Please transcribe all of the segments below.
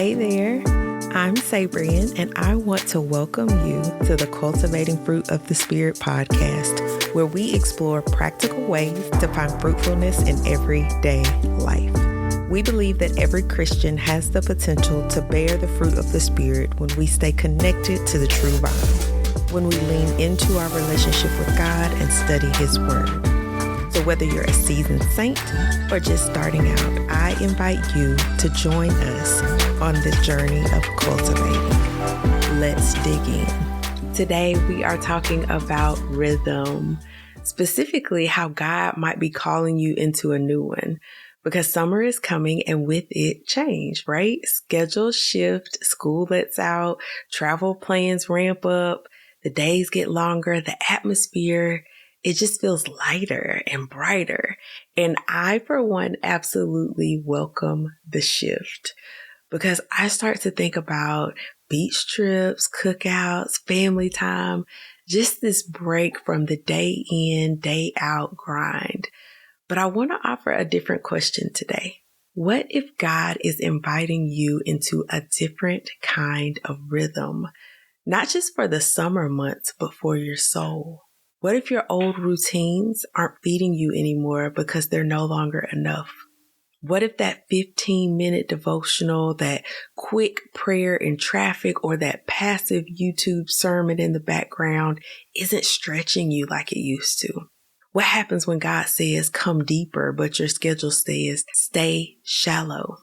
Hey there, I'm Sabrian, and I want to welcome you to the Cultivating Fruit of the Spirit podcast, where we explore practical ways to find fruitfulness in everyday life. We believe that every Christian has the potential to bear the fruit of the Spirit when we stay connected to the true vine, when we lean into our relationship with God and study His Word. So whether you're a seasoned saint or just starting out, I invite you to join us on the journey of cultivating. Let's dig in. Today we are talking about rhythm, specifically how God might be calling you into a new one. Because summer is coming and with it change, right? Schedules shift, school lets out, travel plans ramp up, the days get longer, the atmosphere, it just feels lighter and brighter. And I, for one, absolutely welcome the shift because I start to think about beach trips, cookouts, family time, just this break from the day in, day out grind. But I want to offer a different question today. What if God is inviting you into a different kind of rhythm, not just for the summer months, but for your soul? What if your old routines aren't feeding you anymore because they're no longer enough? What if that 15-minute devotional, that quick prayer in traffic, or that passive YouTube sermon in the background isn't stretching you like it used to? What happens when God says, come deeper, but your schedule says, stay shallow?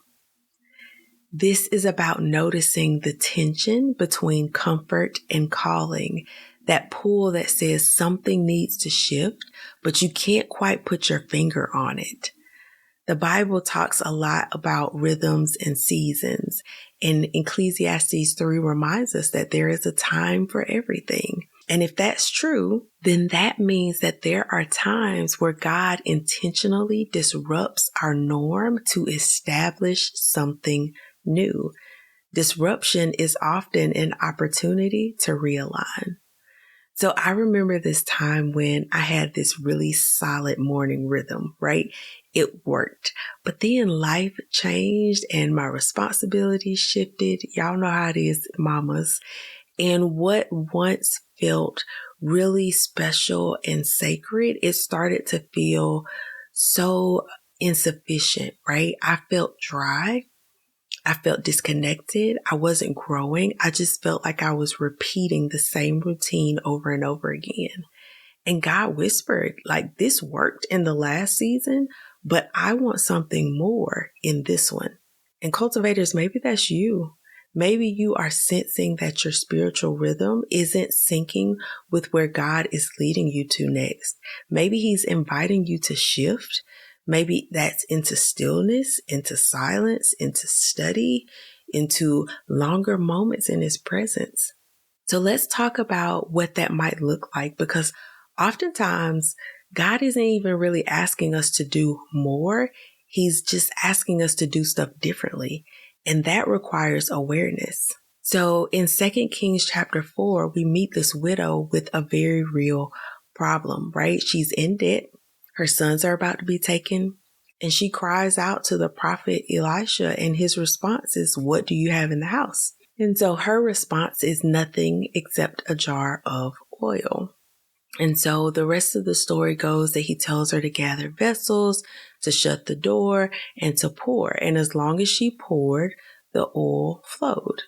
This is about noticing the tension between comfort and calling, that pull that says something needs to shift, but you can't quite put your finger on it. The Bible talks a lot about rhythms and seasons, and Ecclesiastes 3 reminds us that there is a time for everything. And if that's true, then that means that there are times where God intentionally disrupts our norm to establish something new. Disruption is often an opportunity to realign. So I remember this time when I had this really solid morning rhythm, right? It worked. But then life changed and my responsibilities shifted. Y'all know how it is, mamas. And what once felt really special and sacred, it started to feel so insufficient, right? I felt dry. I felt disconnected. I wasn't growing. I just felt like I was repeating the same routine over and over again. And God whispered, like, this worked in the last season, but I want something more in this one. And cultivators, maybe that's you. Maybe you are sensing that your spiritual rhythm isn't syncing with where God is leading you to next. Maybe He's inviting you to shift. Maybe that's into stillness, into silence, into study, into longer moments in His presence. So let's talk about what that might look like, because oftentimes God isn't even really asking us to do more. He's just asking us to do stuff differently. And that requires awareness. So in 2 Kings chapter 4, we meet this widow with a very real problem, right? She's in debt. Her sons are about to be taken, and she cries out to the prophet Elisha, and his response is, what do you have in the house? And so her response is nothing except a jar of oil. And so the rest of the story goes that he tells her to gather vessels, to shut the door, and to pour. And as long as she poured, the oil flowed.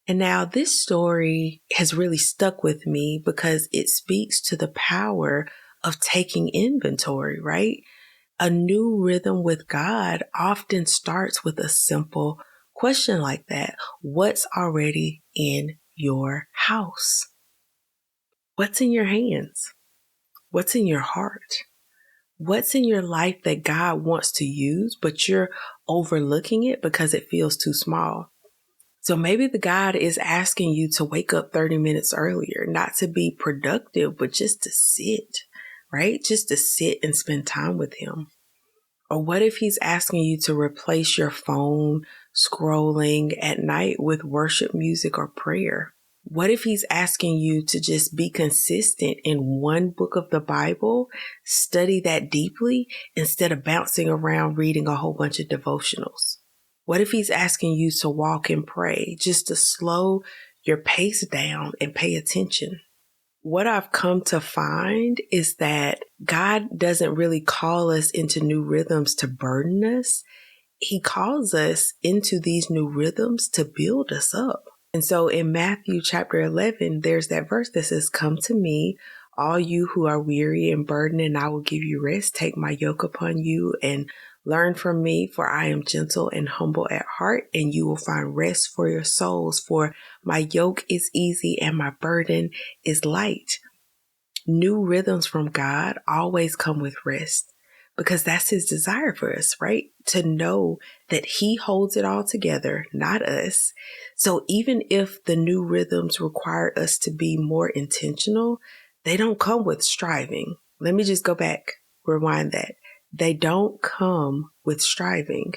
And now this story has really stuck with me because it speaks to the power of taking inventory, right? A new rhythm with God often starts with a simple question like that. What's already in your house? What's in your hands? What's in your heart? What's in your life that God wants to use, but you're overlooking it because it feels too small? So maybe the God is asking you to wake up 30 minutes earlier, not to be productive, but just to sit, right? Just to sit and spend time with Him. Or what if He's asking you to replace your phone scrolling at night with worship music or prayer? What if He's asking you to just be consistent in one book of the Bible, study that deeply instead of bouncing around reading a whole bunch of devotionals? What if he's asking you to walk and pray, just to slow your pace down and pay attention? What I've come to find is that God doesn't really call us into new rhythms to burden us. He calls us into these new rhythms to build us up. And so in Matthew chapter 11, there's that verse that says, "Come to me, all you who are weary and burdened, and I will give you rest. Take my yoke upon you and learn from me, for I am gentle and humble at heart, and you will find rest for your souls. For my yoke is easy and my burden is light." New rhythms from God always come with rest, because that's his desire for us, right? To know that he holds it all together, not us. So even if the new rhythms require us to be more intentional, they don't come with striving. Let me just go back, rewind that. They don't come with striving.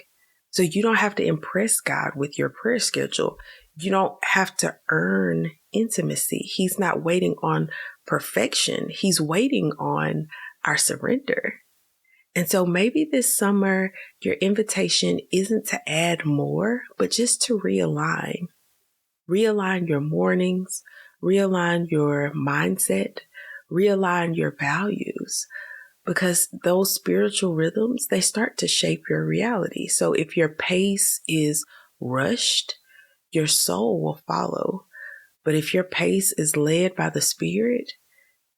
So you don't have to impress God with your prayer schedule. You don't have to earn intimacy. He's not waiting on perfection. He's waiting on our surrender. And so maybe this summer, your invitation isn't to add more, but just to realign. Realign your mornings, realign your mindset, realign your values, because those spiritual rhythms, they start to shape your reality. So if your pace is rushed, your soul will follow. But if your pace is led by the Spirit,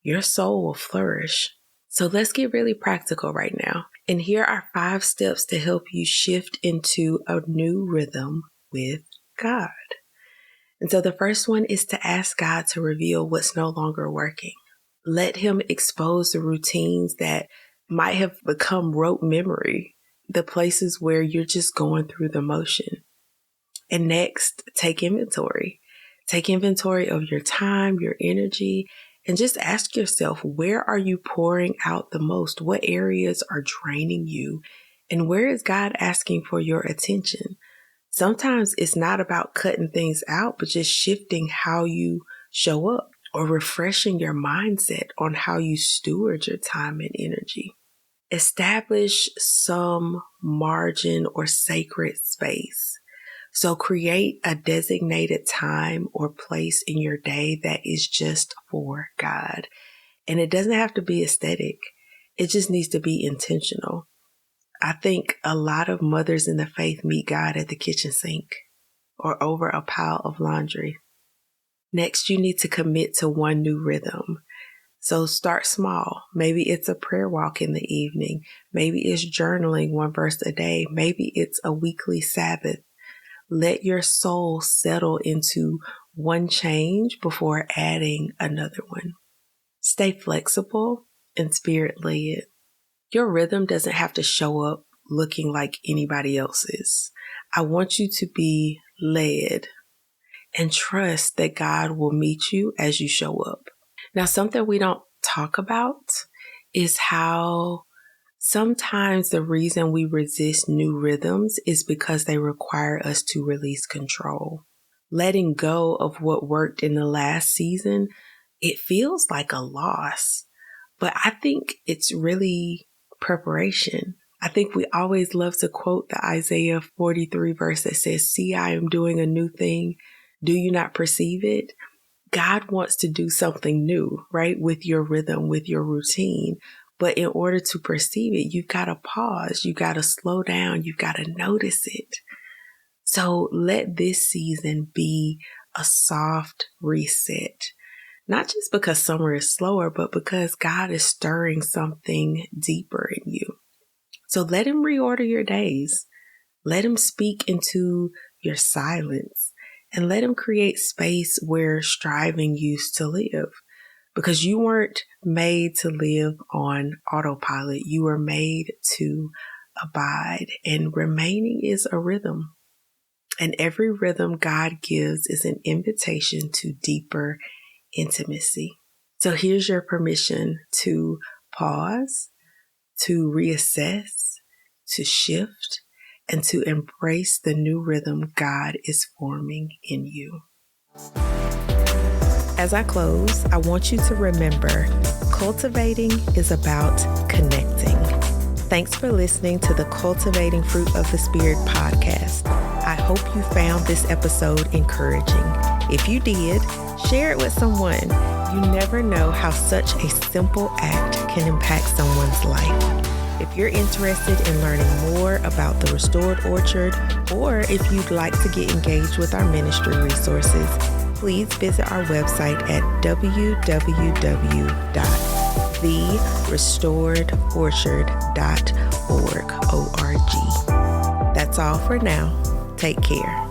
your soul will flourish. So let's get really practical right now. And here are 5 steps to help you shift into a new rhythm with God. And so the first one is to ask God to reveal what's no longer working. Let him expose the routines that might have become rote memory, the places where you're just going through the motion. And next, take inventory. Take inventory of your time, your energy, and just ask yourself, where are you pouring out the most? What areas are draining you? And where is God asking for your attention? Sometimes it's not about cutting things out, but just shifting how you show up or refreshing your mindset on how you steward your time and energy. Establish some margin or sacred space. So create a designated time or place in your day that is just for God. And it doesn't have to be aesthetic. It just needs to be intentional. I think a lot of mothers in the faith meet God at the kitchen sink or over a pile of laundry. Next, you need to commit to one new rhythm. So start small. Maybe it's a prayer walk in the evening. Maybe it's journaling 1 verse a day. Maybe it's a weekly Sabbath. Let your soul settle into one change before adding another one. Stay flexible and spirit-led. Your rhythm doesn't have to show up looking like anybody else's. I want you to be led and trust that God will meet you as you show up. Now, something we don't talk about is how sometimes the reason we resist new rhythms is because they require us to release control. Letting go of what worked in the last season, it feels like a loss, but I think it's really preparation. I think we always love to quote the Isaiah 43 verse that says, "See, I am doing a new thing. Do you not perceive it?" God wants to do something new, right? With your rhythm, with your routine. But in order to perceive it, you've got to pause. You've got to slow down. You've got to notice it. So let this season be a soft reset. Not just because summer is slower, but because God is stirring something deeper in you. So let him reorder your days. Let him speak into your silence. And let him create space where striving used to live. Because you weren't made to live on autopilot. You were made to abide. And remaining is a rhythm. And every rhythm God gives is an invitation to deeper intimacy. So here's your permission to pause, to reassess, to shift, and to embrace the new rhythm God is forming in you. As I close, I want you to remember, cultivating is about connecting. Thanks for listening to the Cultivating Fruit of the Spirit podcast. hope you found this episode encouraging. If you did, share it with someone. You never know how such a simple act can impact someone's life. If you're interested in learning more about the Restored Orchard, or if you'd like to get engaged with our ministry resources, please visit our website at www.therestoredorchard.org. That's all for now. Take care.